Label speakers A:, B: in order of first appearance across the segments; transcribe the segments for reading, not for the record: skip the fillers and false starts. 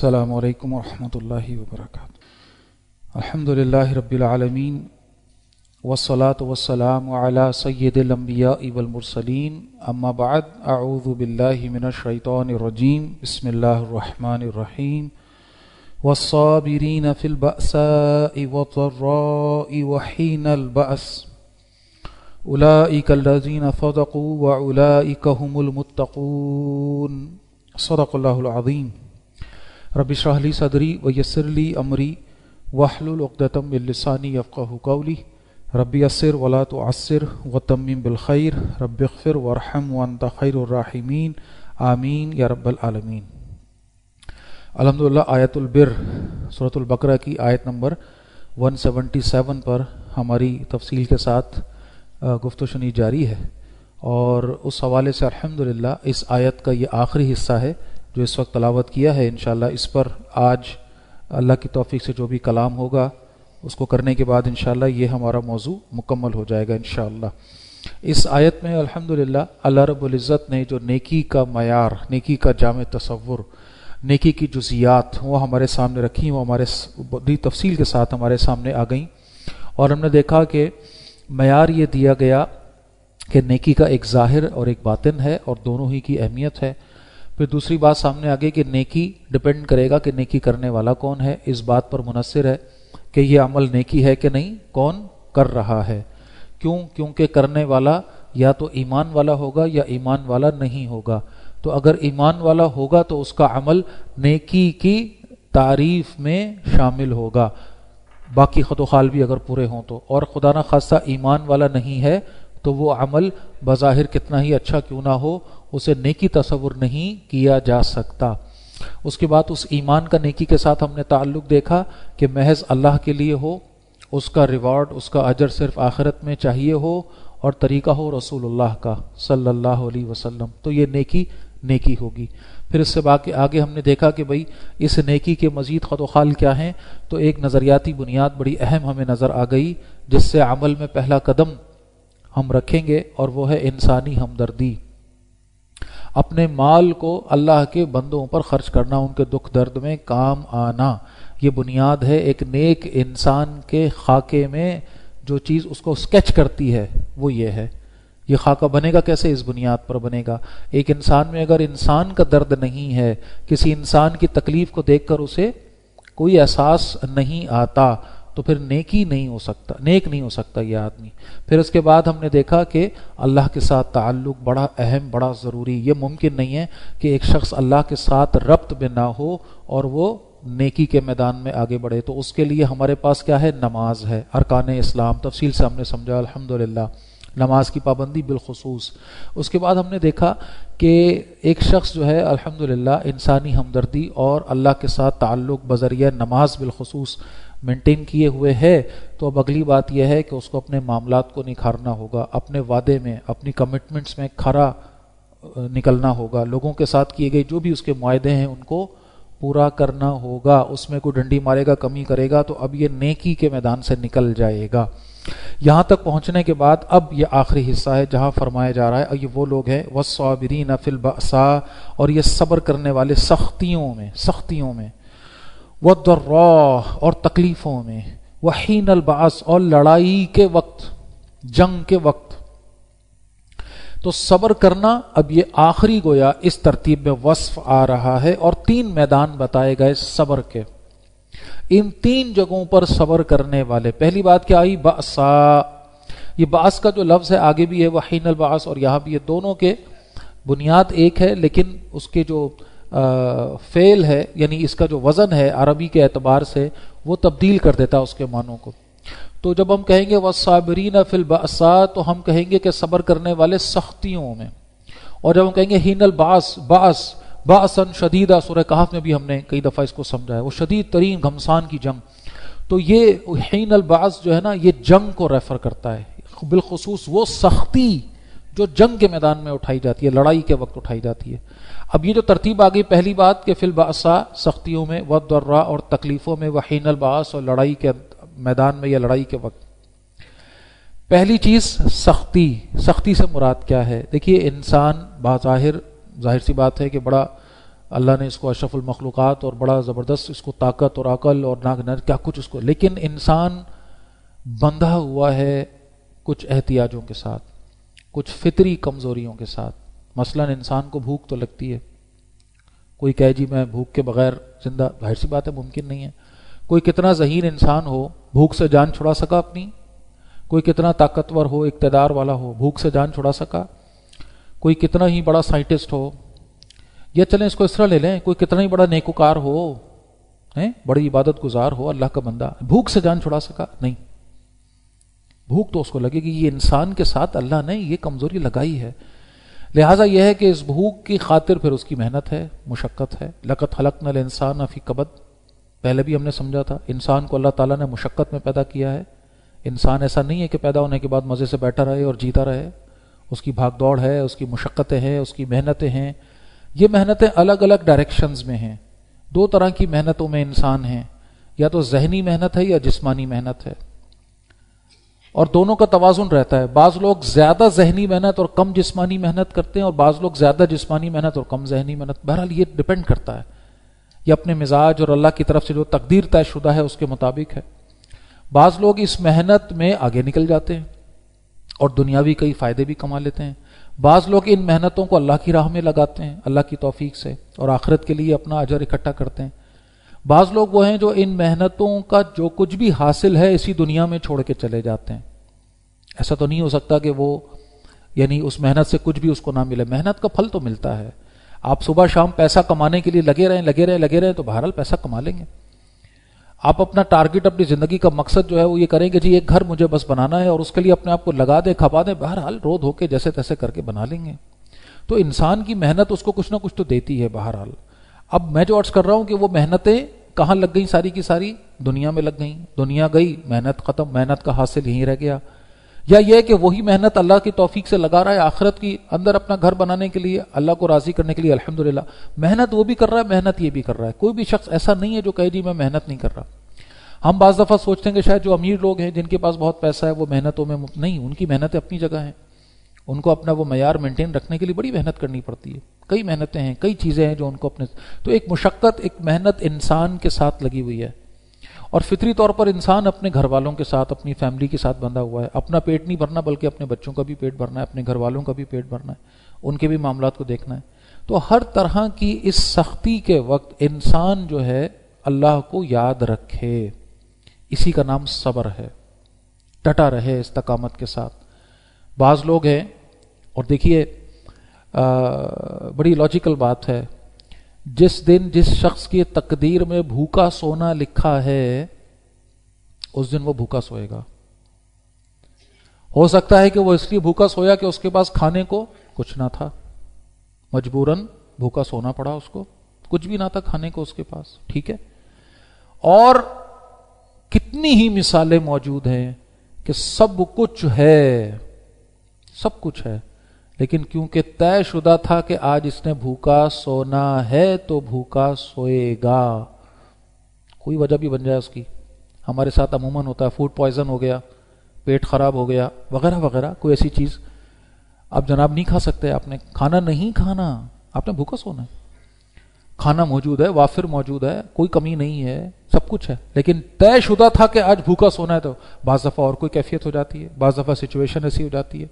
A: السلام علیکم ورحمۃ اللہ وبرکاتہ۔ الحمدللہ رب العالمین والصلاة والسلام علی سید الانبیاء والمرسلین، اما بعد، اعوذ باللہ من الشیطان الرجیم، بسم اللہ الرحمن الرحیم۔ والصابرین فی البأساء والضراء وحین البأس اولئک الذین صدقوا واولئک هم المتقون۔ صدق اللہ العظیم۔ رب اشرح لی صدری ویسر لی امری واحلل عقدۃ من لسانی یفقہوا قولی۔ رب یسر ولا تعسر وتمم بالخیر، رب اغفر وارحم وانت خیر الراحمین، آمین یا رب العالمین۔ الحمدللہ آیت البر سورۃ البقرہ کی آیت نمبر 177 پر ہماری تفصیل کے ساتھ گفت و شنید جاری ہے، اور اس حوالے سے الحمدللہ اس آیت کا یہ آخری حصہ ہے جو اس وقت تلاوت کیا ہے۔ انشاءاللہ اس پر آج اللہ کی توفیق سے جو بھی کلام ہوگا اس کو کرنے کے بعد انشاءاللہ یہ ہمارا موضوع مکمل ہو جائے گا انشاءاللہ۔ اس آیت میں الحمدللہ اللہ رب العزت نے جو نیکی کا معیار، نیکی کا جامع تصور، نیکی کی جزیات وہ ہمارے سامنے رکھی، وہ ہمارے بڑی تفصیل کے ساتھ ہمارے سامنے آ گئیں، اور ہم نے دیکھا کہ معیار یہ دیا گیا کہ نیکی کا ایک ظاہر اور ایک باطن ہے، اور دونوں ہی کی اہمیت ہے۔ پھر دوسری بات سامنے آگئی کہ نیکی ڈپینڈ کرے گا کہ نیکی کرنے والا کون ہے، اس بات پر منحصر ہے کہ یہ عمل نیکی ہے کہ نہیں، کون کر رہا ہے۔ کیونکہ کرنے والا یا تو ایمان والا ہوگا یا ایمان والا نہیں ہوگا۔ تو اگر ایمان والا ہوگا تو اس کا عمل نیکی کی تعریف میں شامل ہوگا، باقی خط و خال بھی اگر پورے ہوں تو، اور خدا نہ خواستہ ایمان والا نہیں ہے تو وہ عمل بظاہر کتنا ہی اچھا کیوں نہ ہو اسے نیکی تصور نہیں کیا جا سکتا۔ اس کے بعد اس ایمان کا نیکی کے ساتھ ہم نے تعلق دیکھا کہ محض اللہ کے لیے ہو، اس کا ریوارڈ، اس کا اجر صرف آخرت میں چاہیے ہو، اور طریقہ ہو رسول اللہ کا صلی اللہ علیہ وسلم، تو یہ نیکی ہوگی۔ پھر اس سے آگے ہم نے دیکھا کہ بھئی اس نیکی کے مزید خط و خال کیا ہیں، تو ایک نظریاتی بنیاد بڑی اہم ہمیں نظر آ گئی جس سے عمل میں پہلا قدم ہم رکھیں گے، اور وہ ہے انسانی ہمدردی۔ اپنے مال کو اللہ کے بندوں پر خرچ کرنا، ان کے دکھ درد میں کام آنا، یہ بنیاد ہے ایک نیک انسان کے خاکے میں۔ جو چیز اس کو سکیچ کرتی ہے وہ یہ ہے۔ یہ خاکہ بنے گا کیسے؟ اس بنیاد پر بنے گا۔ ایک انسان میں اگر انسان کا درد نہیں ہے، کسی انسان کی تکلیف کو دیکھ کر اسے کوئی احساس نہیں آتا، تو پھر نیک نہیں ہو سکتا یہ آدمی۔ پھر اس کے بعد ہم نے دیکھا کہ اللہ کے ساتھ تعلق بڑا اہم، بڑا ضروری۔ یہ ممکن نہیں ہے کہ ایک شخص اللہ کے ساتھ ربط میں نہ ہو اور وہ نیکی کے میدان میں آگے بڑھے۔ تو اس کے لیے ہمارے پاس کیا ہے؟ نماز ہے، ارکان اسلام، تفصیل سے ہم نے سمجھا الحمدللہ، نماز کی پابندی بالخصوص۔ اس کے بعد ہم نے دیکھا کہ ایک شخص جو ہے الحمدللہ انسانی ہمدردی اور اللہ کے ساتھ تعلق بذریعہ نماز بالخصوص مینٹین کیے ہوئے ہے، تو اب اگلی بات یہ ہے کہ اس کو اپنے معاملات کو نکھارنا ہوگا، اپنے وعدے میں، اپنی کمٹمنٹس میں کھرا نکلنا ہوگا، لوگوں کے ساتھ کیے گئے جو بھی اس کے معاہدے ہیں ان کو پورا کرنا ہوگا۔ اس میں کوئی ڈنڈی مارے گا، کمی کرے گا، تو اب یہ نیکی کے میدان سے نکل جائے گا۔ یہاں تک پہنچنے کے بعد اب یہ آخری حصہ ہے جہاں فرمایا جا رہا ہے، یہ وہ لوگ ہیں والصابرین فی البأساء، اور یہ صبر کرنے والے سختیوں میں، والضراء اور تکلیفوں میں، وحین البعث اور لڑائی کے وقت، جنگ کے وقت۔ تو صبر کرنا اب یہ آخری گویا اس ترتیب میں وصف آ رہا ہے، اور 3 میدان بتائے گئے صبر کے۔ ان 3 جگہوں پر صبر کرنے والے، پہلی بات کیا آئی؟ بأسا۔ یہ بعث کا جو لفظ ہے آگے بھی ہے وحین البعث، اور یہاں بھی یہ دونوں کے بنیاد ایک ہے، لیکن اس کے جو فعل ہے، یعنی اس کا جو وزن ہے عربی کے اعتبار سے وہ تبدیل کر دیتا ہے اس کے معنوں کو۔ تو جب ہم کہیں گے والصابرین فی البأساء تو ہم کہیں گے کہ صبر کرنے والے سختیوں میں، اور جب ہم کہیں گے حین البعث، بأسا شدیدہ، سورہ کہف میں بھی ہم نے کئی دفعہ اس کو سمجھا ہے، وہ شدید ترین گھمسان کی جنگ۔ تو یہ حین البعث جو ہے نا، یہ جنگ کو ریفر کرتا ہے، بالخصوص وہ سختی جو جنگ کے میدان میں اٹھائی جاتی ہے، لڑائی کے وقت اٹھائی جاتی ہے۔ اب یہ جو ترتیب آ گئی، پہلی بات کہ فی البأساء سختیوں میں، والضراء اور تکلیفوں میں، وحین البعث اور لڑائی کے میدان میں یا لڑائی کے وقت۔ پہلی چیز سختی سے مراد کیا ہے؟ دیکھیے انسان بظاہر ظاہر سی بات ہے کہ بڑا اللہ نے اس کو اشرف المخلوقات اور بڑا زبردست اس کو طاقت اور عقل اور نہ کیا کچھ اس کو، لیکن انسان بندھا ہوا ہے کچھ احتیاجوں کے ساتھ، کچھ فطری کمزوریوں کے ساتھ. مثلا انسان کو بھوک تو لگتی ہے. کوئی کہے جی میں بھوک کے بغیر زندہ، ظاہر سی بات ہے ممکن نہیں ہے. کوئی کتنا ذہین انسان ہو بھوک سے جان چھڑا سکا اپنی؟ کوئی کتنا طاقتور ہو اقتدار والا ہو بھوک سے جان چھڑا سکا؟ کوئی کتنا ہی بڑا سائنٹسٹ ہو، یا چلیں اس کو اس طرح لے لیں، کوئی کتنا ہی بڑا نیکوکار ہو، بڑی عبادت گزار ہو، اللہ کا بندہ، بھوک سے جان چھڑا سکا؟ نہیں. بھوک تو اس کو لگے گی. یہ انسان کے ساتھ اللہ نے یہ کمزوری لگائی ہے. لہٰذا یہ ہے کہ اس بھوک کی خاطر پھر اس کی محنت ہے، مشقت ہے. لَقَدْ خَلَقْنَا الْإِنسَانَ فِي كَبَدٍ، پہلے بھی ہم نے سمجھا تھا انسان کو اللہ تعالیٰ نے مشقت میں پیدا کیا ہے. انسان ایسا نہیں ہے کہ پیدا ہونے کے بعد مزے سے بیٹھا رہے اور جیتا رہے. اس کی بھاگ دوڑ ہے، اس کی مشقتیں ہیں، اس کی محنتیں ہیں. یہ محنتیں الگ الگ ڈائریکشنز میں ہیں. دو طرح کی محنتوں میں انسان ہیں، یا تو ذہنی محنت ہے یا جسمانی محنت ہے، اور دونوں کا توازن رہتا ہے. بعض لوگ زیادہ ذہنی محنت اور کم جسمانی محنت کرتے ہیں، اور بعض لوگ زیادہ جسمانی محنت اور کم ذہنی محنت. بہرحال یہ ڈیپینڈ کرتا ہے، یہ اپنے مزاج اور اللہ کی طرف سے جو تقدیر طے شدہ ہے اس کے مطابق ہے. بعض لوگ اس محنت میں آگے نکل جاتے ہیں اور دنیاوی کئی فائدے بھی کما لیتے ہیں. بعض لوگ ان محنتوں کو اللہ کی راہ میں لگاتے ہیں اللہ کی توفیق سے، اور آخرت کے لیے اپنا اجر اکٹھا کرتے ہیں. بعض لوگ وہ ہیں جو ان محنتوں کا جو کچھ بھی حاصل ہے اسی دنیا میں چھوڑ کے چلے جاتے ہیں. ایسا تو نہیں ہو سکتا کہ وہ یعنی اس محنت سے کچھ بھی اس کو نہ ملے. محنت کا پھل تو ملتا ہے. آپ صبح شام پیسہ کمانے کے لیے لگے رہیں تو بہرحال پیسہ کما لیں گے. آپ اپنا ٹارگٹ، اپنی زندگی کا مقصد جو ہے وہ یہ کریں کہ جی ایک گھر مجھے بس بنانا ہے، اور اس کے لیے اپنے آپ کو لگا دیں کھپا دیں، بہرحال رو دھو کے جیسے تیسے کر کے بنا لیں گے. تو انسان کی محنت اس کو کچھ نہ کچھ تو دیتی ہے بہرحال. اب میں جو عرض کر رہا ہوں کہ وہ محنتیں کہاں لگ گئیں؟ ساری کی ساری دنیا میں لگ گئیں. دنیا گئی، محنت ختم، محنت کا حاصل یہیں رہ گیا. یا یہ کہ وہی محنت اللہ کی توفیق سے لگا رہا ہے آخرت کی اندر اپنا گھر بنانے کے لیے، اللہ کو راضی کرنے کے لیے. الحمدللہ محنت وہ بھی کر رہا ہے، محنت یہ بھی کر رہا ہے. کوئی بھی شخص ایسا نہیں ہے جو کہے جی میں محنت نہیں کر رہا. ہم بعض دفعہ سوچتے ہیں کہ شاید جو امیر لوگ ہیں جن کے پاس بہت پیسہ ہے وہ محنتوں میں نہیں. ان کی محنتیں اپنی جگہ ہیں. ان کو اپنا وہ معیار مینٹین رکھنے کے لیے بڑی محنت کرنی پڑتی ہے. کئی محنتیں ہیں، کئی چیزیں ہیں جو ان کو اپنے، تو ایک مشقت، ایک محنت انسان کے ساتھ لگی ہوئی ہے. اور فطری طور پر انسان اپنے گھر والوں کے ساتھ، اپنی فیملی کے ساتھ بندھا ہوا ہے. اپنا پیٹ نہیں بھرنا بلکہ اپنے بچوں کا بھی پیٹ بھرنا ہے، اپنے گھر والوں کا بھی پیٹ بھرنا ہے، ان کے بھی معاملات کو دیکھنا ہے. تو ہر طرح کی اس سختی کے وقت انسان جو ہے اللہ کو یاد رکھے. اسی کا نام صبر ہے. ڈٹا رہے استقامت کے ساتھ. بعض لوگ ہیں، اور دیکھیے بڑی لاجیکل بات ہے، جس دن جس شخص کی تقدیر میں بھوکا سونا لکھا ہے اس دن وہ بھوکا سوئے گا. ہو سکتا ہے کہ وہ اس لیے بھوکا سویا کہ اس کے پاس کھانے کو کچھ نہ تھا، مجبوراً بھوکا سونا پڑا، اس کو کچھ بھی نہ تھا کھانے کو اس کے پاس. ٹھیک ہے. اور کتنی ہی مثالیں موجود ہیں کہ سب کچھ ہے، سب کچھ ہے، لیکن کیونکہ طے شدہ تھا کہ آج اس نے بھوکا سونا ہے تو بھوکا سوئے گا. کوئی وجہ بھی بن جائے اس کی. ہمارے ساتھ عموماً ہوتا ہے فوڈ پوائزن ہو گیا، پیٹ خراب ہو گیا وغیرہ وغیرہ، کوئی ایسی چیز آپ جناب نہیں کھا سکتے. آپ نے کھانا نہیں کھانا، آپ نے بھوکا سونا ہے. کھانا موجود ہے، وافر موجود ہے، کوئی کمی نہیں ہے، سب کچھ ہے، لیکن طے شدہ تھا کہ آج بھوکا سونا ہے. تو بعض دفعہ اور کوئی کیفیت ہو جاتی ہے، بعض دفعہ سچویشن ایسی ہو جاتی ہے،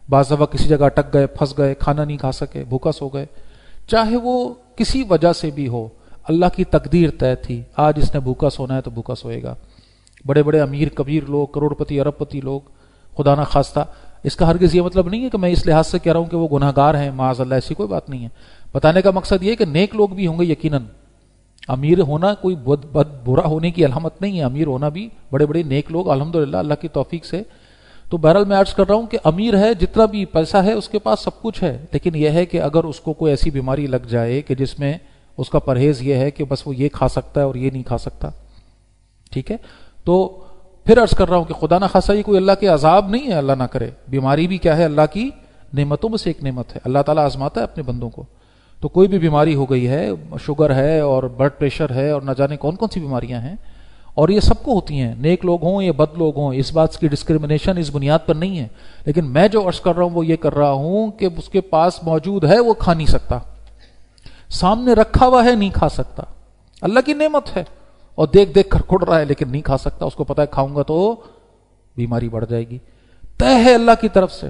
A: بعض دفعہ کسی جگہ اٹک گئے، پھنس گئے، کھانا نہیں کھا سکے، بھوکا سو گئے. چاہے وہ کسی وجہ سے بھی ہو، اللہ کی تقدیر طے تھی آج اس نے بھوکا سونا ہے تو بھوکا سوئے گا. بڑے بڑے امیر کبیر لوگ، کروڑ پتی ارب پتی لوگ، خدا نہ خواستہ، اس کا ہرگز یہ مطلب نہیں ہے کہ میں اس لحاظ سے کہہ رہا ہوں کہ وہ گناہ گار ہیں، معاذ اللہ، ایسی کوئی بات نہیں ہے. بتانے کا مقصد یہ ہے کہ نیک لوگ بھی ہوں گے یقیناً. امیر ہونا کوئی برا ہونے کی علامت نہیں ہے، امیر ہونا بھی بڑے بڑے نیک لوگ الحمدللہ اللہ کی توفیق سے. تو بہرحال میں عرض کر رہا ہوں کہ امیر ہے، جتنا بھی پیسہ ہے اس کے پاس سب کچھ ہے، لیکن یہ ہے کہ اگر اس کو کوئی ایسی بیماری لگ جائے کہ جس میں اس کا پرہیز یہ ہے کہ بس وہ یہ کھا سکتا ہے اور یہ نہیں کھا سکتا. ٹھیک ہے. تو پھر عرض کر رہا ہوں کہ خدا نہ خاصہ یہ کوئی اللہ کے عذاب نہیں ہے، اللہ نہ کرے. بیماری بھی کیا ہے؟ اللہ کی نعمتوں میں سے ایک نعمت ہے. اللہ تعالیٰ آزماتا ہے اپنے بندوں کو. تو کوئی بھی بیماری ہو گئی ہے، شوگر ہے اور بلڈ پریشر ہے اور نہ جانے کون کون سی بیماریاں ہیں، اور یہ سب کو ہوتی ہیں، نیک لوگ ہوں یا بد لوگ ہوں، اس بات کی ڈسکرمنیشن اس بنیاد پر نہیں ہے. لیکن میں جو عرض کر رہا ہوں وہ یہ کر رہا ہوں کہ اس کے پاس موجود ہے وہ کھا نہیں سکتا. سامنے رکھا ہوا ہے، نہیں کھا سکتا، اللہ کی نعمت ہے اور دیکھ دیکھ کر کھڑ رہا ہے لیکن نہیں کھا سکتا، اس کو پتا ہے کھاؤں گا تو بیماری بڑھ جائے گی، طے ہے اللہ کی طرف سے۔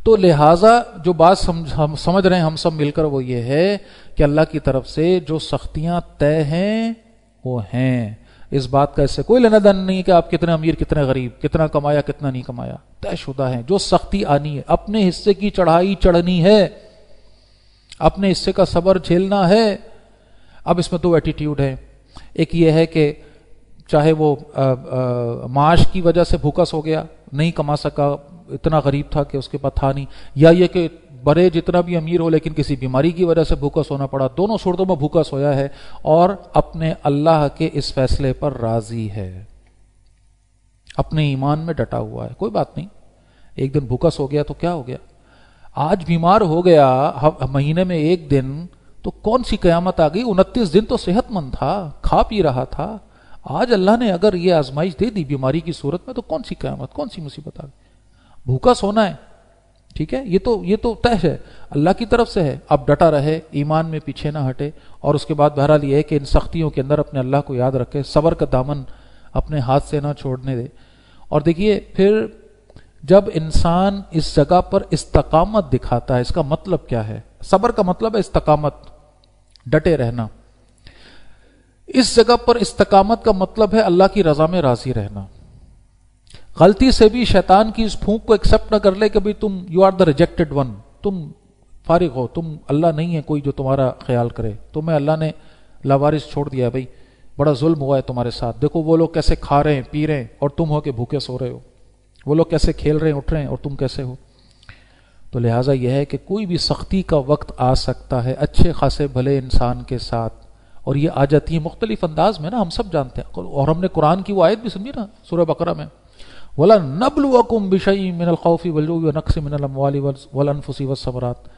A: تو لہٰذا جو بات ہم سمجھ رہے ہیں ہم سب مل کر وہ یہ ہے کہ اللہ کی طرف سے جو سختیاں طے ہیں وہ ہیں، اس بات کا اس سے کوئی لینا دینا نہیں ہے کہ آپ کتنے امیر کتنے غریب، کتنا کمایا کتنا نہیں کمایا، طے شدہ ہیں۔ جو سختی آنی ہے اپنے حصے کی چڑھائی چڑھنی ہے، اپنے حصے کا صبر جھیلنا ہے۔ اب اس میں دو ایٹیٹیوڈ ہیں، ایک یہ ہے کہ چاہے وہ معاش کی وجہ سے بھوکا سو گیا، نہیں کما سکا، اتنا غریب تھا کہ اس کے پاس تھا نہیں، یا یہ کہ بڑے جتنا بھی امیر ہو لیکن کسی بیماری کی وجہ سے بھوکا سونا پڑا، دونوں صورتوں میں بھوکا سویا ہے اور اپنے اللہ کے اس فیصلے پر راضی ہے، اپنے ایمان میں ڈٹا ہوا ہے، کوئی بات نہیں، ایک دن بھوکا سو گیا تو کیا ہو گیا، آج بیمار ہو گیا مہینے میں ایک دن تو کون سی قیامت آ گئی، 29 دن تو صحت مند تھا، کھا پی رہا تھا، آج اللہ نے اگر یہ آزمائش دے دی بیماری کی صورت میں تو کون سی قیامت، کون سی مصیبت آ گئی، بھوکا سونا ہے، ٹھیک ہے، یہ تو طے ہے، اللہ کی طرف سے ہے، اب ڈٹا رہے، ایمان میں پیچھے نہ ہٹے، اور اس کے بعد بہرحال یہ ہے کہ ان سختیوں کے اندر اپنے اللہ کو یاد رکھے، صبر کا دامن اپنے ہاتھ سے نہ چھوڑنے دے۔ اور دیکھیے پھر جب انسان اس جگہ پر استقامت دکھاتا ہے، اس کا مطلب کیا ہے، صبر کا مطلب ہے استقامت، ڈٹے رہنا، اس جگہ پر استقامت کا مطلب ہے اللہ کی رضا میں راضی رہنا، غلطی سے بھی شیطان کی اس پھونک کو ایکسپٹ نہ کر لے کہ بھئی تم you are the rejected one, تم فارغ ہو، تم اللہ نہیں ہے کوئی جو تمہارا خیال کرے، تمہیں اللہ نے لاوارث چھوڑ دیا ہے، بھئی بڑا ظلم ہوا ہے تمہارے ساتھ، دیکھو وہ لوگ کیسے کھا رہے ہیں پی رہے ہیں اور تم ہو کہ بھوکے سو رہے ہو، وہ لوگ کیسے کھیل رہے ہیں اٹھ رہے ہیں اور تم کیسے ہو۔ تو لہٰذا یہ ہے کہ کوئی بھی سختی کا وقت آ سکتا ہے اچھے خاصے بھلے انسان کے ساتھ، اور یہ آ جاتی ہے مختلف انداز میں نا، ہم سب جانتے ہیں، اور ہم نے قرآن کی وہ آیت بھی سنی نا سورہ بقرہ میں، وَلَنَّبْلُوَكُمْ بِشَيْءٍ مِّنَ الْخَوْفِ وَالْجُوعِ وَنَقْصٍ مِّنَ الْأَمْوَالِ وَالْأَنفُسِ وَالثَّمَرَاتِ،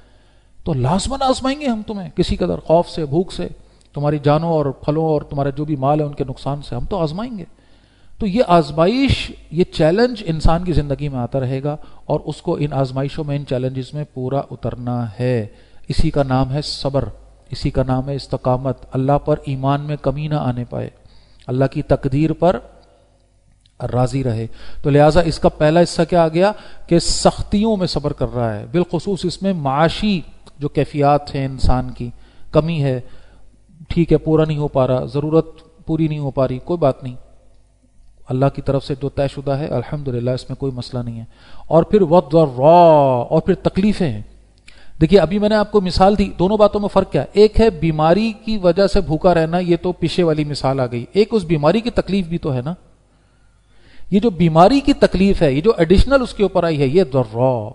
A: تو لازماً آزمائیں گے ہم تمہیں کسی قدر، خوف سے، بھوک سے، تمہاری جانوں اور پھلوں اور تمہارے جو بھی مال ہے ان کے نقصان سے، ہم تو آزمائیں گے۔ تو یہ آزمائش، یہ چیلنج انسان کی زندگی میں آتا رہے گا اور اس کو ان آزمائشوں میں، ان چیلنجز میں پورا اترنا ہے، اسی کا نام ہے صبر، اسی کا نام ہے استقامت، اللہ پر ایمان میں کمی نہ آنے پائے، اللہ کی تقدیر پر راضی رہے۔ تو لہٰذا اس کا پہلا حصہ کیا آ گیا کہ سختیوں میں صبر کر رہا ہے، بالخصوص اس میں معاشی جو کیفیات ہیں انسان کی، کمی ہے، ٹھیک ہے پورا نہیں ہو پا رہا، ضرورت پوری نہیں ہو پا رہی، کوئی بات نہیں، اللہ کی طرف سے جو طے شدہ ہے الحمدللہ اس میں کوئی مسئلہ نہیں ہے۔ اور پھر وَالضَّرَّاء، اور پھر تکلیفیں ہیں۔ دیکھیے ابھی میں نے آپ کو مثال دی، دونوں باتوں میں فرق کیا ہے، ایک ہے بیماری کی وجہ سے بھوکا رہنا، یہ تو پیچھے والی مثال آ گئی، ایک اس بیماری کی تکلیف بھی تو ہے نا، یہ جو بیماری کی تکلیف ہے، یہ جو ایڈیشنل اس کے اوپر آئی ہے، یہ ضراء،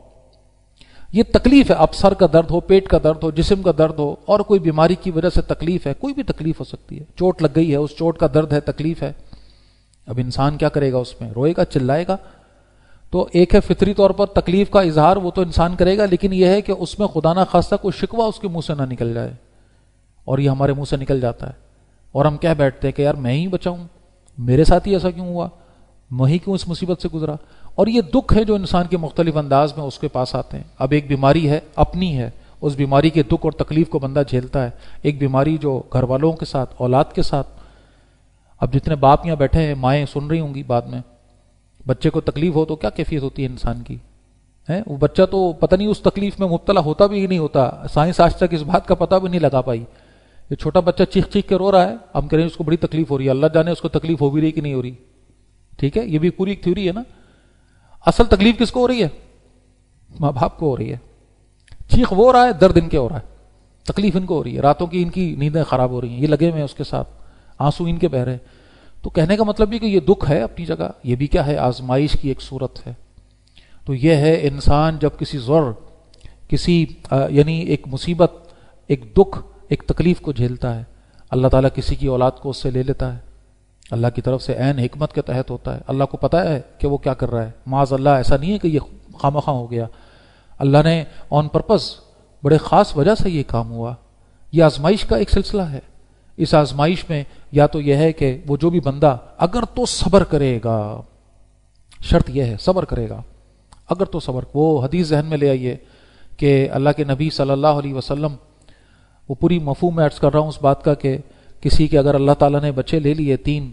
A: یہ تکلیف ہے، اب سر کا درد ہو، پیٹ کا درد ہو، جسم کا درد ہو، اور کوئی بیماری کی وجہ سے تکلیف ہے، کوئی بھی تکلیف ہو سکتی ہے، چوٹ لگ گئی ہے، اس چوٹ کا درد ہے، تکلیف ہے، اب انسان کیا کرے گا اس میں، روئے گا، چلائے گا۔ تو ایک ہے فطری طور پر تکلیف کا اظہار، وہ تو انسان کرے گا، لیکن یہ ہے کہ اس میں خدا نہ خواستہ کوئی شکوہ اس کے منہ سے نہ نکل جائے، اور یہ ہمارے منہ سے نکل جاتا ہے، اور ہم کہہ بیٹھتے ہیں کہ یار میں ہی بچاؤں، میرے ساتھ ہی ایسا کیوں ہوا، میں ہی کیوں اس مصیبت سے گزرا۔ اور یہ دکھ ہے جو انسان کے مختلف انداز میں اس کے پاس آتے ہیں۔ اب ایک بیماری ہے اپنی ہے، اس بیماری کے دکھ اور تکلیف کو بندہ جھیلتا ہے، ایک بیماری جو گھر والوں کے ساتھ، اولاد کے ساتھ، اب جتنے باپ یہاں بیٹھے ہیں، مائیں سن رہی ہوں گی بعد میں، بچے کو تکلیف ہو تو کیا کیفیت ہوتی ہے انسان کی، وہ بچہ تو پتہ نہیں اس تکلیف میں مبتلا ہوتا بھی نہیں ہوتا، سائنس آج تک اس بات کا پتہ بھی نہیں لگا پائی، یہ چھوٹا بچہ چیخ چیخ کے رو رہا ہے، ہم کہہ رہے ہیں اس کو بڑی تکلیف ہو رہی ہے، اللہ جانے اس کو تکلیف ہو بھی رہی کہ نہیں ہو رہی، ٹھیک ہے، یہ بھی پوری ایک تھیوری ہے نا۔ اصل تکلیف کس کو ہو رہی ہے، ماں باپ کو ہو رہی ہے، چیخ وہ رہا ہے، درد ان کے ہو رہا ہے، تکلیف ان کو ہو رہی ہے، راتوں کی ان کی نیندیں خراب ہو رہی ہیں، یہ لگے ہوئے ہیں اس کے ساتھ، آنسو ان کے بہ رہے ہیں۔ تو کہنے کا مطلب یہ کہ یہ دکھ ہے اپنی جگہ، یہ بھی کیا ہے، آزمائش کی ایک صورت ہے۔ تو یہ ہے انسان جب کسی ضرر، کسی یعنی ایک مصیبت، ایک دکھ، ایک تکلیف کو جھیلتا ہے، اللہ تعالیٰ کسی کی اولاد کو اس سے لے لیتا ہے، اللہ کی طرف سے عین حکمت کے تحت ہوتا ہے، اللہ کو پتہ ہے کہ وہ کیا کر رہا ہے، معاذ اللہ ایسا نہیں ہے کہ یہ خامخواہ ہو گیا، اللہ نے آن پرپز بڑے خاص وجہ سے یہ کام ہوا، یہ آزمائش کا ایک سلسلہ ہے۔ اس آزمائش میں یا تو یہ ہے کہ وہ جو بھی بندہ اگر تو صبر کرے گا، شرط یہ ہے صبر کرے گا، اگر تو صبر، وہ حدیث ذہن میں لے آئیے کہ اللہ کے نبی صلی اللہ علیہ وسلم وہ پوری مفہوم میں عرض کر رہا ہوں اس بات کا کہ کسی کے اگر اللہ تعالیٰ نے بچے لے لیے 3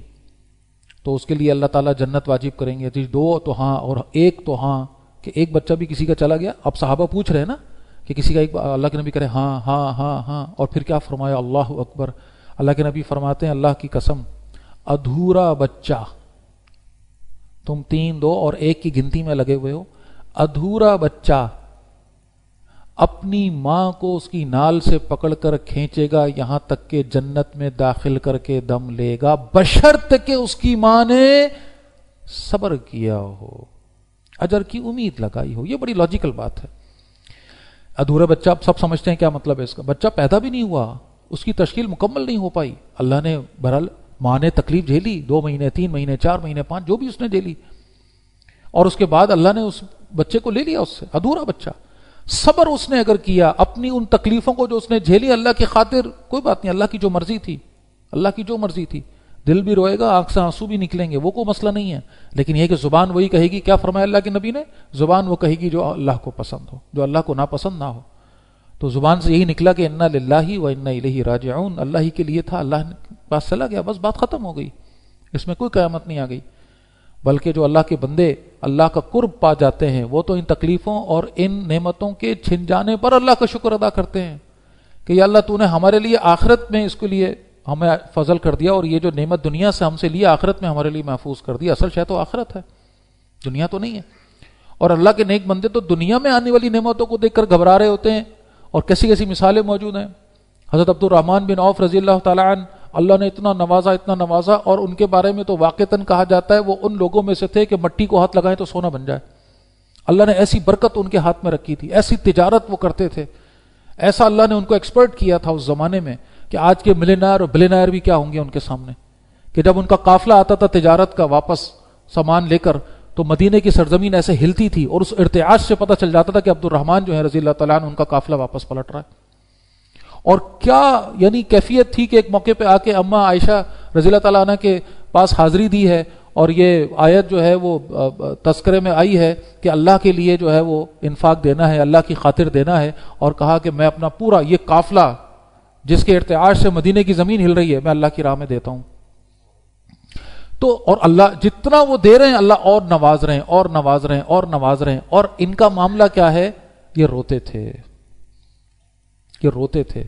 A: تو اس کے لیے اللہ تعالیٰ جنت واجب کریں گے، 2 تو ہاں اور 1 تو ہاں، کہ ایک بچہ بھی کسی کا چلا گیا. اب صحابہ پوچھ رہے ہیں نا کہ کسی کا ایک، اللہ کے نبی کرے ہاں ہاں ہاں ہاں، اور پھر کیا فرمایا؟ اللہ اکبر. اللہ کے نبی فرماتے ہیں اللہ کی قسم ادھورا بچہ، تم 3 2 اور 1 کی گنتی میں لگے ہوئے ہو، ادھورا بچہ اپنی ماں کو اس کی نال سے پکڑ کر کھینچے گا یہاں تک کہ جنت میں داخل کر کے دم لے گا، بشرط کہ اس کی ماں نے صبر کیا ہو، اجر کی امید لگائی ہو. یہ بڑی لاجیکل بات ہے. ادھورا بچہ اب سب سمجھتے ہیں کیا مطلب ہے اس کا. بچہ پیدا بھی نہیں ہوا، اس کی تشکیل مکمل نہیں ہو پائی، اللہ نے بہرحال ماں نے تکلیف جھیلی 2 مہینے 3 مہینے 4 مہینے 5 جو بھی اس نے جھیلی، اور اس کے بعد اللہ نے اس بچے کو لے لیا اس سے، ادھورا بچہ. صبر اس نے اگر کیا اپنی ان تکلیفوں کو جو اس نے جھیلی اللہ کی خاطر، کوئی بات نہیں، اللہ کی جو مرضی تھی، اللہ کی جو مرضی تھی، دل بھی روئے گا، آنکھ سے آنسو بھی نکلیں گے، وہ کوئی مسئلہ نہیں ہے، لیکن یہ کہ زبان وہی کہے گی. کیا فرمایا اللہ کے نبی نے؟ زبان وہ کہے گی جو اللہ کو پسند ہو، جو اللہ کو ناپسند نہ ہو. تو زبان سے یہی نکلا کہ انا للہ و انا الیہ راجعون، اللہ ہی کے لیے تھا، اللہ کے پاس چلا گیا، بس بات ختم ہو گئی، اس میں کوئی قیامت نہیں آ گئی. بلکہ جو اللہ کے بندے اللہ کا قرب پا جاتے ہیں وہ تو ان تکلیفوں اور ان نعمتوں کے چھن جانے پر اللہ کا شکر ادا کرتے ہیں کہ یا اللہ تو نے ہمارے لیے آخرت میں اس کے لیے ہمیں فضل کر دیا، اور یہ جو نعمت دنیا سے ہم سے لیا آخرت میں ہمارے لیے محفوظ کر دیا. اصل شے تو آخرت ہے، دنیا تو نہیں ہے. اور اللہ کے نیک بندے تو دنیا میں آنے والی نعمتوں کو دیکھ کر گھبرا رہے ہوتے ہیں، اور کیسی کیسی مثالیں موجود ہیں. حضرت عبد الرحمن بن عوف رضی اللہ تعالیٰ عنہ، اللہ نے اتنا نوازا، اور ان کے بارے میں تو واقعتاً کہا جاتا ہے وہ ان لوگوں میں سے تھے کہ مٹی کو ہاتھ لگائیں تو سونا بن جائے. اللہ نے ایسی برکت ان کے ہاتھ میں رکھی تھی، ایسی تجارت وہ کرتے تھے، ایسا اللہ نے ان کو ایکسپرٹ کیا تھا اس زمانے میں کہ آج کے ملینئر اور بلینئر بھی کیا ہوں گے ان کے سامنے. کہ جب ان کا قافلہ آتا تھا تجارت کا واپس سامان لے کر تو مدینے کی سرزمین ایسے ہلتی تھی، اور اس ارتعاش سے پتہ چل جاتا تھا کہ عبد الرحمن جو ہے رضی اللہ تعالیٰ عنہ ان کا قافلہ واپس پلٹ رہا ہے. اور کیا یعنی کیفیت تھی کہ ایک موقع پہ آ کے اماں عائشہ رضی اللہ تعالیٰ عنہ کے پاس حاضری دی ہے، اور یہ آیت جو ہے وہ تذکرے میں آئی ہے کہ اللہ کے لیے جو ہے وہ انفاق دینا ہے، اللہ کی خاطر دینا ہے، اور کہا کہ میں اپنا پورا یہ قافلہ جس کے ارتعاش سے مدینے کی زمین ہل رہی ہے میں اللہ کی راہ میں دیتا ہوں. تو اور اللہ جتنا وہ دے رہے ہیں اللہ اور نواز رہے ہیں اور نواز رہے ہیں اور نواز رہے ہیں. اور ان کا معاملہ کیا ہے؟ یہ روتے تھے، یہ روتے تھے،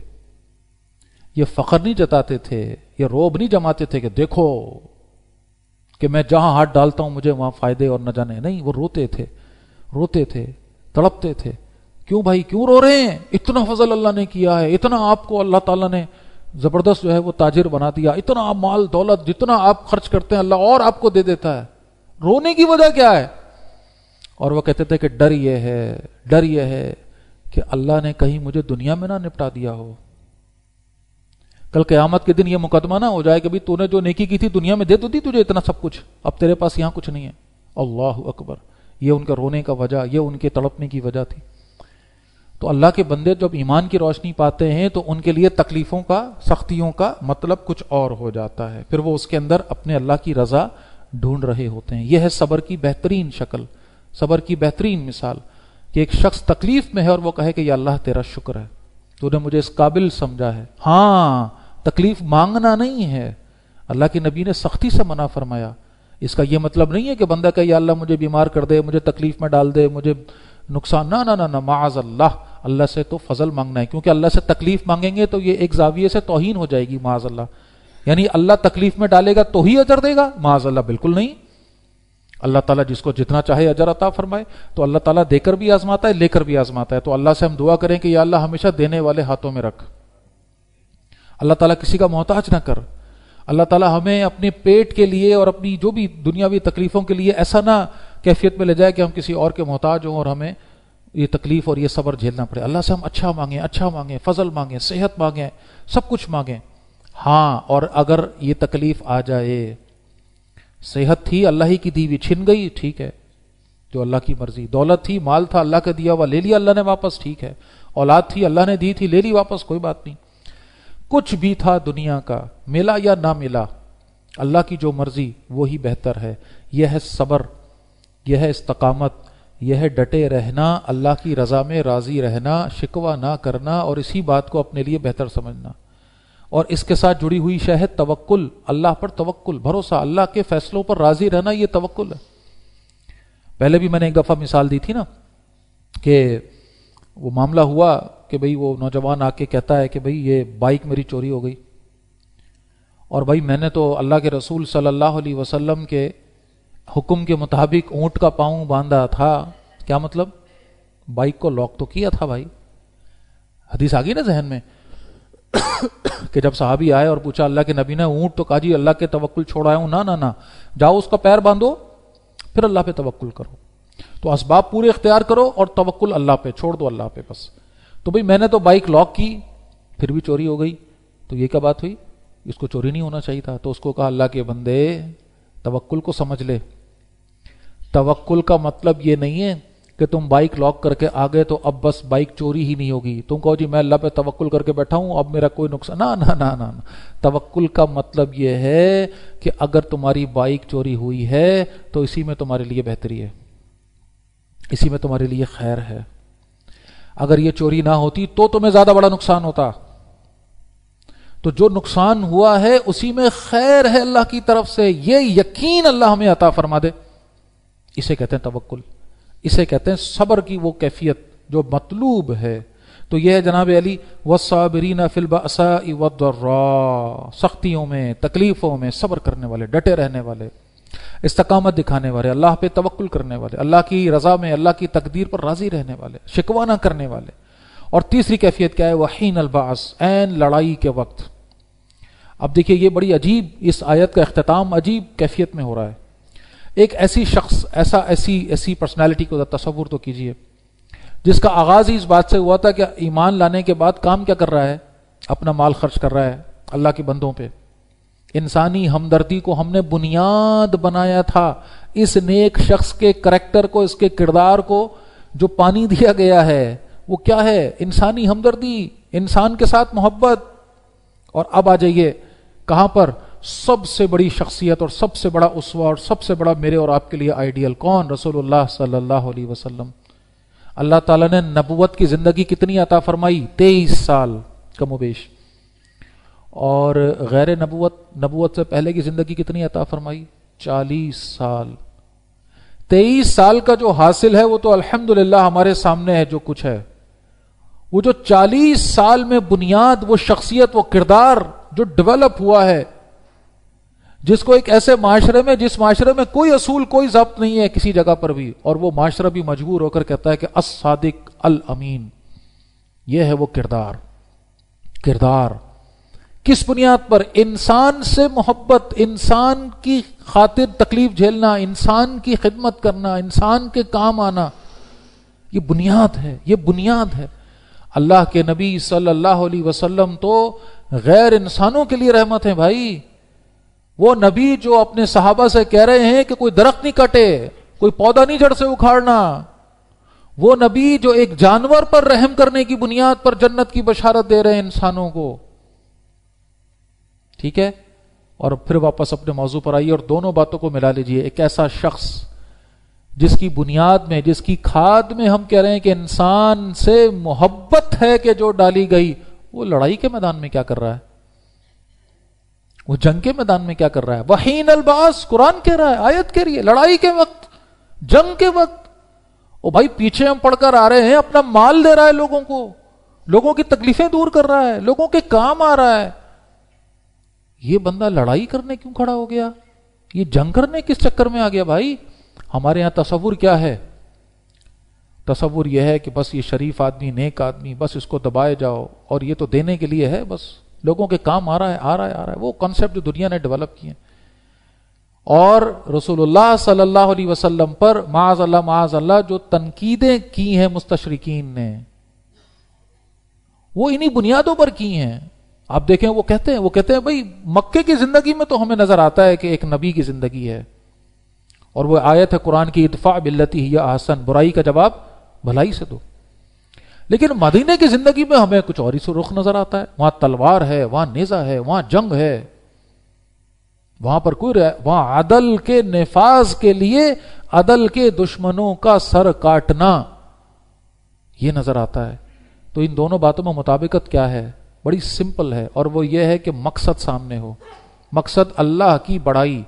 A: یہ فخر نہیں جتاتے تھے، یہ روب نہیں جماتے تھے کہ دیکھو کہ میں جہاں ہاتھ ڈالتا ہوں مجھے وہاں فائدے اور نہ جانے. نہیں، وہ روتے تھے، تڑپتے تھے. کیوں بھائی کیوں رو رہے ہیں؟ اتنا فضل اللہ نے کیا ہے، اتنا آپ کو اللہ تعالیٰ نے زبردست جو ہے وہ تاجر بنا دیا، اتنا آپ مال دولت جتنا آپ خرچ کرتے ہیں اللہ اور آپ کو دے دیتا ہے. رونے کی وجہ کیا ہے؟ اور وہ کہتے تھے کہ ڈر یہ ہے کہ اللہ نے کہیں مجھے دنیا میں نہ نپٹا دیا ہو، کل قیامت کے دن یہ مقدمہ نہ ہو جائے کہ بھی تو نے جو نیکی کی تھی دنیا میں دے تو دی تجھے اتنا سب کچھ، اب تیرے پاس یہاں کچھ نہیں ہے. اللہ اکبر. یہ ان کا رونے کا وجہ، یہ ان کے تڑپنے کی وجہ تھی. تو اللہ کے بندے جب ایمان کی روشنی پاتے ہیں تو ان کے لیے تکلیفوں کا، سختیوں کا مطلب کچھ اور ہو جاتا ہے، پھر وہ اس کے اندر اپنے اللہ کی رضا ڈھونڈ رہے ہوتے ہیں. یہ ہے صبر کی بہترین شکل، صبر کی بہترین مثال، کہ ایک شخص تکلیف میں ہے اور وہ کہے کہ یا اللہ تیرا شکر ہے، تو نے مجھے اس قابل سمجھا ہے. ہاں، تکلیف مانگنا نہیں ہے، اللہ کے نبی نے سختی سے منع فرمایا. اس کا یہ مطلب نہیں ہے کہ بندہ کہ یا اللہ مجھے بیمار کر دے، مجھے تکلیف میں ڈال دے، مجھے نقصان، نہ معاذ اللہ. اللہ سے تو فضل مانگنا ہے، کیونکہ اللہ سے تکلیف مانگیں گے تو یہ ایک زاویے سے توہین ہو جائے گی، معاذ اللہ. یعنی اللہ تکلیف میں ڈالے گا تو ہی اجر دے گا؟ معاذ اللہ، بالکل نہیں. اللہ تعالیٰ جس کو جتنا چاہے اجر عطا فرمائے، تو اللہ تعالیٰ دے کر بھی آزماتا ہے، لے کر بھی آزماتا ہے. تو اللہ سے ہم دعا کریں کہ یا اللہ ہمیشہ دینے والے ہاتھوں میں رکھ، اللہ تعالیٰ کسی کا محتاج نہ کر. اللہ تعالیٰ ہمیں اپنے پیٹ کے لیے اور اپنی جو بھی دنیاوی تکلیفوں کے لیے ایسا نہ کیفیت میں لے جائے کہ ہم کسی اور کے محتاج ہوں اور ہمیں یہ تکلیف اور یہ صبر جھیلنا پڑے. اللہ سے ہم اچھا مانگیں، فضل مانگیں، صحت مانگیں، سب کچھ مانگیں. ہاں، اور اگر یہ تکلیف آ جائے، صحت تھی اللہ ہی کی دی ہوئی، چھن گئی، ٹھیک ہے، جو اللہ کی مرضی. دولت تھی، مال تھا اللہ کا دیا ہوا، لے لیا اللہ نے واپس، ٹھیک ہے. اولاد تھی اللہ نے دی تھی، لے لی واپس، کوئی بات نہیں. کچھ بھی تھا دنیا کا، ملا یا نہ ملا، اللہ کی جو مرضی وہی بہتر ہے. یہ ہے صبر، یہ ہے استقامت، یہ ہے ڈٹے رہنا، اللہ کی رضا میں راضی رہنا، شکوہ نہ کرنا اور اسی بات کو اپنے لیے بہتر سمجھنا. اور اس کے ساتھ جڑی ہوئی شے ہے توکل، اللہ پر توکل، بھروسہ، اللہ کے فیصلوں پر راضی رہنا، یہ توکل ہے. پہلے بھی میں نے ایک دفعہ مثال دی تھی نا کہ وہ معاملہ ہوا کہ بھئی وہ نوجوان آ کے کہتا ہے کہ بھئی یہ بائک میری چوری ہو گئی، اور بھئی میں نے تو اللہ کے رسول صلی اللہ علیہ وسلم کے حکم کے مطابق اونٹ کا پاؤں باندھا تھا. کیا مطلب؟ بائک کو لاک تو کیا تھا بھائی. حدیث آ گئی نا ذہن میں کہ جب صحابی آئے اور پوچھا اللہ کے نبی نے اونٹ تو کہا جی اللہ کے توکل چھوڑا ہوں. نہ جاؤ اس کا پیر باندھو پھر اللہ پہ توکل کرو. تو اسباب پورے اختیار کرو اور توکل اللہ پہ چھوڑ دو، اللہ پہ بس. تو بھئی میں نے تو بائک لاک کی پھر بھی چوری ہو گئی، تو یہ کیا بات ہوئی؟ اس کو چوری نہیں ہونا چاہیے تھا. تو اس کو کہا اللہ کے بندے توکل کو سمجھ لے. توکل کا مطلب یہ نہیں ہے کہ تم بائک لاک کر کے آ گئے تو اب بس بائک چوری ہی نہیں ہوگی. تم کہو جی میں اللہ پہ توکل کر کے بیٹھا ہوں اب میرا کوئی نقصان نہ. توکل کا مطلب یہ ہے کہ اگر تمہاری بائک چوری ہوئی ہے تو اسی میں تمہارے لیے بہتری ہے، اسی میں تمہارے لیے خیر ہے. اگر یہ چوری نہ ہوتی تو تمہیں زیادہ بڑا نقصان ہوتا. تو جو نقصان ہوا ہے اسی میں خیر ہے اللہ کی طرف سے، یہ یقین اللہ ہمیں عطا فرما دے. اسے کہتے ہیں توکل، اسے کہتے ہیں صبر کی وہ کیفیت جو مطلوب ہے. تو یہ ہے جناب علی والصابرین فی البأساء والضراء، سختیوں میں تکلیفوں میں صبر کرنے والے، ڈٹے رہنے والے، استقامت دکھانے والے، اللہ پہ توکل کرنے والے، اللہ کی رضا میں اللہ کی تقدیر پر راضی رہنے والے، شکوہ نہ کرنے والے. اور تیسری کیفیت کیا ہے؟ وحین البعث، عین لڑائی کے وقت. اب دیکھیے یہ بڑی عجیب، اس آیت کا اختتام عجیب کیفیت میں ہو رہا ہے. ایک ایسی شخص، ایسی پرسنالٹی کو تصور تو کیجئے جس کا آغاز ہی اس بات سے ہوا تھا کہ ایمان لانے کے بعد کام کیا کر رہا ہے؟ اپنا مال خرچ کر رہا ہے اللہ کے بندوں پہ. انسانی ہمدردی کو ہم نے بنیاد بنایا تھا. اس نیک شخص کے کریکٹر کو، اس کے کردار کو جو پانی دیا گیا ہے وہ کیا ہے؟ انسانی ہمدردی، انسان کے ساتھ محبت. اور اب آ جائیے کہاں پر؟ سب سے بڑی شخصیت اور سب سے بڑا اسوہ اور سب سے بڑا میرے اور آپ کے لیے آئیڈیل کون؟ رسول اللہ صلی اللہ علیہ وسلم. اللہ تعالیٰ نے نبوت کی زندگی کتنی عطا فرمائی؟ 23 سال کم و بیش. اور غیر نبوت سے پہلے کی زندگی کتنی عطا فرمائی؟ 40 سال. 23 سال کا جو حاصل ہے وہ تو الحمدللہ ہمارے سامنے ہے جو کچھ ہے. وہ جو 40 سال میں بنیاد، وہ شخصیت، وہ کردار جو ڈیولپ ہوا ہے، جس کو ایک ایسے معاشرے میں، جس معاشرے میں کوئی اصول، کوئی ضابط نہیں ہے کسی جگہ پر بھی، اور وہ معاشرہ بھی مجبور ہو کر کہتا ہے کہ الصادق الامین. یہ ہے وہ کردار. کس بنیاد پر؟ انسان سے محبت، انسان کی خاطر تکلیف جھیلنا، انسان کی خدمت کرنا، انسان کے کام آنا. یہ بنیاد ہے، یہ بنیاد ہے. اللہ کے نبی صلی اللہ علیہ وسلم تو غیر انسانوں کے لیے رحمت ہیں بھائی. وہ نبی جو اپنے صحابہ سے کہہ رہے ہیں کہ کوئی درخت نہیں کٹے، کوئی پودا نہیں جڑ سے اکھاڑنا. وہ نبی جو ایک جانور پر رحم کرنے کی بنیاد پر جنت کی بشارت دے رہے ہیں انسانوں کو. ٹھیک ہے؟ اور پھر واپس اپنے موضوع پر آئیے اور دونوں باتوں کو ملا لیجئے. ایک ایسا شخص جس کی بنیاد میں، جس کی کھاد میں ہم کہہ رہے ہیں کہ انسان سے محبت ہے کہ جو ڈالی گئی، وہ لڑائی کے میدان میں کیا کر رہا ہے؟ وہ جنگ کے میدان میں کیا کر رہا ہے؟ وحین البعث، قرآن کہہ رہا ہے، آیت کہہ رہی ہے، لڑائی کے وقت، جنگ کے وقت. او بھائی پیچھے ہم پڑھ کر آ رہے ہیں، اپنا مال دے رہا ہے لوگوں کو، لوگوں کی تکلیفیں دور کر رہا ہے، لوگوں کے کام آ رہا ہے. یہ بندہ لڑائی کرنے کیوں کھڑا ہو گیا؟ یہ جنگ کرنے کس چکر میں آ گیا بھائی؟ ہمارے ہاں تصور کیا ہے؟ تصور یہ ہے کہ بس یہ شریف آدمی، نیک آدمی، بس اس کو دبائے جاؤ، اور یہ تو دینے کے لیے ہے، بس لوگوں کے کام آ رہا ہے. وہ کنسپٹ جو دنیا نے ڈیولپ کیے. اور رسول اللہ صلی اللہ علیہ وسلم پر معاذ اللہ جو تنقیدیں کی ہیں مستشرقین نے، وہ انہی بنیادوں پر کی ہیں. آپ دیکھیں وہ کہتے ہیں بھئی مکے کی زندگی میں تو ہمیں نظر آتا ہے کہ ایک نبی کی زندگی ہے، اور وہ آیت ہے قرآن کی ادفع باللتی ہی احسن، برائی کا جواب بھلائی سے دو. لیکن مدینے کی زندگی میں ہمیں کچھ اور ہی رخ نظر آتا ہے. وہاں تلوار ہے، وہاں نیزہ ہے، وہاں جنگ ہے. وہاں عدل کے نفاذ کے لیے عدل کے دشمنوں کا سر کاٹنا یہ نظر آتا ہے. تو ان دونوں باتوں میں مطابقت کیا ہے؟ بڑی سمپل ہے، اور وہ یہ ہے کہ مقصد سامنے ہو. مقصد اللہ کی بڑائی،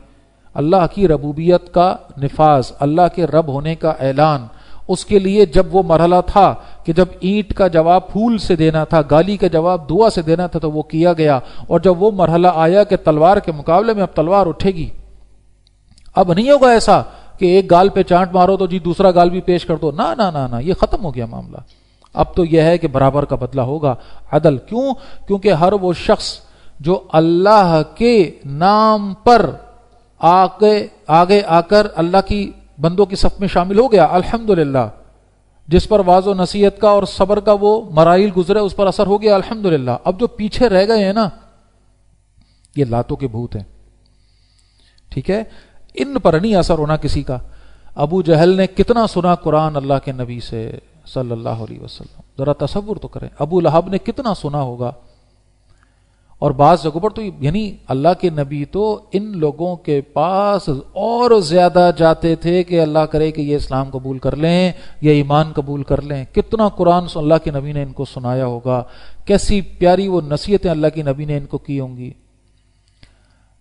A: اللہ کی ربوبیت کا نفاذ، اللہ کے رب ہونے کا اعلان. اس کے لیے جب وہ مرحلہ تھا کہ جب اینٹ کا جواب پھول سے دینا تھا، گالی کا جواب دعا سے دینا تھا، تو وہ کیا گیا. اور جب وہ مرحلہ آیا کہ تلوار کے مقابلے میں اب تلوار اٹھے گی، اب نہیں ہوگا ایسا کہ ایک گال پہ چانٹ مارو تو جی دوسرا گال بھی پیش کر دو. نہ، یہ ختم ہو گیا معاملہ. اب تو یہ ہے کہ برابر کا بدلہ ہوگا. عدل کیوں؟ کیونکہ ہر وہ شخص جو اللہ کے نام پر آگے آ کر اللہ کی بندوں کی صف میں شامل ہو گیا، الحمدللہ، جس پر واعظ و نصیحت کا اور صبر کا وہ مراحل گزرے اس پر اثر ہو گیا، الحمدللہ. اب جو پیچھے رہ گئے ہیں نا، یہ لاتوں کے بھوت ہیں. ٹھیک ہے، ان پر نہیں اثر ہونا کسی کا. ابو جہل نے کتنا سنا قرآن اللہ کے نبی سے صلی اللہ علیہ وسلم، ذرا تصور تو کریں. ابو لہب نے کتنا سنا ہوگا. اور بعض جگہوں پر تو یعنی اللہ کے نبی تو ان لوگوں کے پاس اور زیادہ جاتے تھے کہ اللہ کرے کہ یہ اسلام قبول کر لیں، یہ ایمان قبول کر لیں. کتنا قرآن اللہ کے نبی نے ان کو سنایا ہوگا، کیسی پیاری وہ نصیحتیں اللہ کی نبی نے ان کو کی ہوں گی.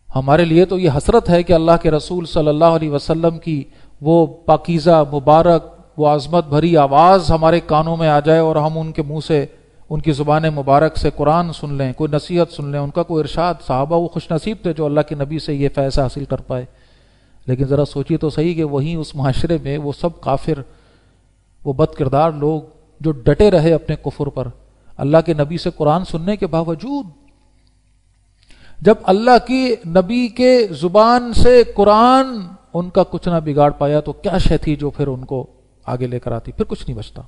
A: ہمارے لیے تو یہ حسرت ہے کہ اللہ کے رسول صلی اللہ علیہ وسلم کی وہ پاکیزہ مبارک وہ عظمت بھری آواز ہمارے کانوں میں آ جائے اور ہم ان کے منہ سے، ان کی زبان مبارک سے قرآن سن لیں، کوئی نصیحت سن لیں، ان کا کوئی ارشاد. صحابہ وہ خوش نصیب تھے جو اللہ کے نبی سے یہ فیض حاصل کر پائے. لیکن ذرا سوچیے تو صحیح کہ وہیں اس معاشرے میں وہ سب کافر، وہ بد کردار لوگ جو ڈٹے رہے اپنے کفر پر اللہ کے نبی سے قرآن سننے کے باوجود. جب اللہ کی نبی کے زبان سے قرآن ان کا کچھ نہ بگاڑ پایا تو کیا شے تھی جو پھر ان کو آگے لے کر آتی؟ پھر کچھ نہیں بچتا.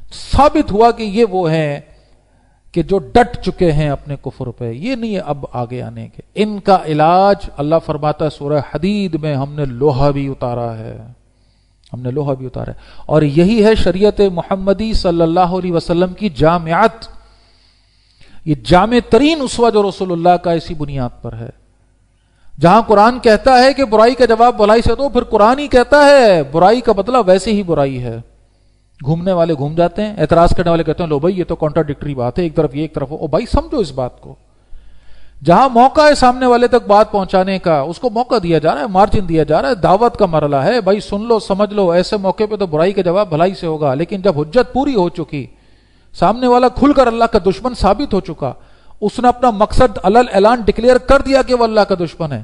A: ثابت ہوا کہ یہ وہ ہیں کہ جو ڈٹ چکے ہیں اپنے کفر پہ، یہ نہیں ہے اب آگے آنے کے. ان کا علاج اللہ فرماتا ہے سورہ حدید میں، ہم نے لوہا بھی اتارا ہے، ہم نے لوہا بھی اتارا ہے. اور یہی ہے شریعت محمدی صلی اللہ علیہ وسلم کی جامعت، یہ جامع ترین اسوہ جو رسول اللہ کا اسی بنیاد پر ہے. جہاں قرآن کہتا ہے کہ برائی کا جواب بھلائی سے دو، پھر قرآن ہی کہتا ہے برائی کا بدلہ ویسے ہی برائی ہے. گھومنے والے گھوم جاتے ہیں، اعتراض کرنے والے کہتے ہیں لو بھائی یہ تو کانٹراڈکٹری بات ہے، ایک طرف یہ ایک طرف وہ. بھائی سمجھو اس بات کو. جہاں موقع ہے سامنے والے تک بات پہنچانے کا، اس کو موقع دیا جا رہا ہے، مارجن دیا جا رہا ہے، دعوت کا مرحلہ ہے. بھائی سن لو، سمجھ لو. ایسے موقع پہ تو برائی کا جواب بھلائی سے ہوگا. لیکن جب حجت پوری ہو چکی، سامنے والا کھل کر اللہ کا دشمن ثابت ہو چکا، اس نے اپنا مقصد علل اعلان ڈکلیئر کر دیا کہ وہ اللہ کا دشمن ہے،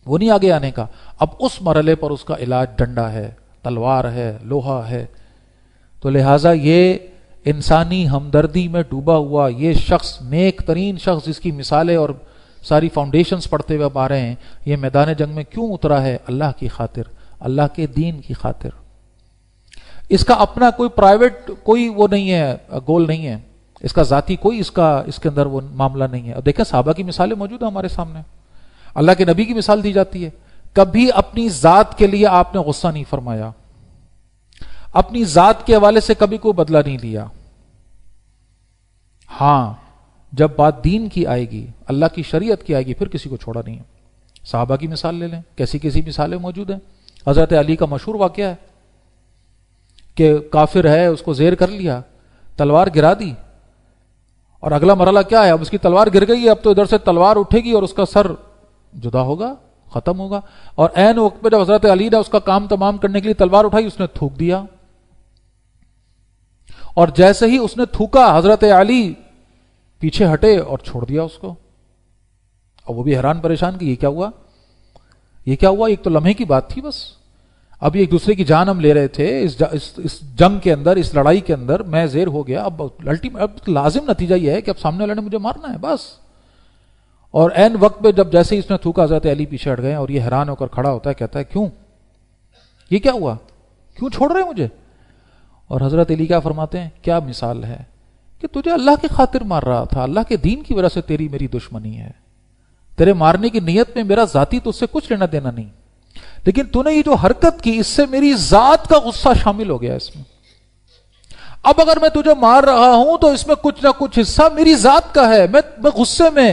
A: وہ نہیں آگے آنے کا. اب اس مرحلے پر اس کا علاج ڈنڈا ہے، تلوار ہے، لوہا ہے. تو لہٰذا یہ انسانی ہمدردی میں ڈوبا ہوا یہ شخص، نیک ترین شخص جس کی مثالیں اور ساری فاؤنڈیشنز پڑھتے ہوئے آ رہے ہیں، یہ میدان جنگ میں کیوں اترا ہے؟ اللہ کی خاطر، اللہ کے دین کی خاطر. اس کا اپنا کوئی پرائیویٹ کوئی وہ نہیں ہے، گول نہیں ہے، اس کا ذاتی کوئی اس کے اندر وہ معاملہ نہیں ہے. اور دیکھیں صحابہ کی مثالیں موجود ہیں ہمارے سامنے، اللہ کے نبی کی مثال دی جاتی ہے. کبھی اپنی ذات کے لیے آپ نے غصہ نہیں فرمایا، اپنی ذات کے حوالے سے کبھی کوئی بدلہ نہیں لیا. ہاں جب بات دین کی آئے گی، اللہ کی شریعت کی آئے گی، پھر کسی کو چھوڑا نہیں ہے. صحابہ کی مثال لے لیں، کیسی مثالیں موجود ہیں. حضرت علی کا مشہور واقعہ ہے کہ کافر ہے، اس کو زیر کر لیا، تلوار گرا دی، اور اگلا مرحلہ کیا ہے؟ اب اس کی تلوار گر گئی ہے، اب تو ادھر سے تلوار اٹھے گی اور اس کا سر جدا ہوگا، ختم ہوگا. اور عین وقت پہ جب حضرت علی نے اس کا کام تمام کرنے کے لیے تلوار اٹھائی، اس نے تھوک دیا. اور جیسے ہی اس نے تھوکا، حضرت علی پیچھے ہٹے اور چھوڑ دیا اس کو. اور وہ بھی حیران پریشان کہ یہ کیا ہوا، یہ کیا ہوا؟ ایک تو لمحے کی بات تھی بس. اب ایک دوسرے کی جان ہم لے رہے تھے اس جنگ کے اندر، اس لڑائی کے اندر میں زیر ہو گیا. اب لازم نتیجہ یہ ہے کہ اب سامنے والے نے مجھے مارنا ہے بس. اور عین وقت پہ جب جیسے ہی اس نے تھوکا، حضرت علی پیچھے ہٹ گئے اور یہ حیران ہو کر کھڑا ہوتا ہے، کہتا ہے کیوں، یہ کیا ہوا، کیوں چھوڑ رہے ہیں مجھے؟ اور حضرت علی کیا فرماتے ہیں؟ کیا مثال ہے کہ تجھے اللہ کی خاطر مار رہا تھا، اللہ کے دین کی وجہ سے تیری میری دشمنی ہے، تیرے مارنے کی نیت میں میرا ذاتی تو اس سے کچھ لینا دینا نہیں، لیکن تو نے یہ جو حرکت کی اس سے میری ذات کا غصہ شامل ہو گیا اس میں. اب اگر میں تجھے مار رہا ہوں تو اس میں کچھ نہ کچھ حصہ میری ذات کا ہے. میں غصے میں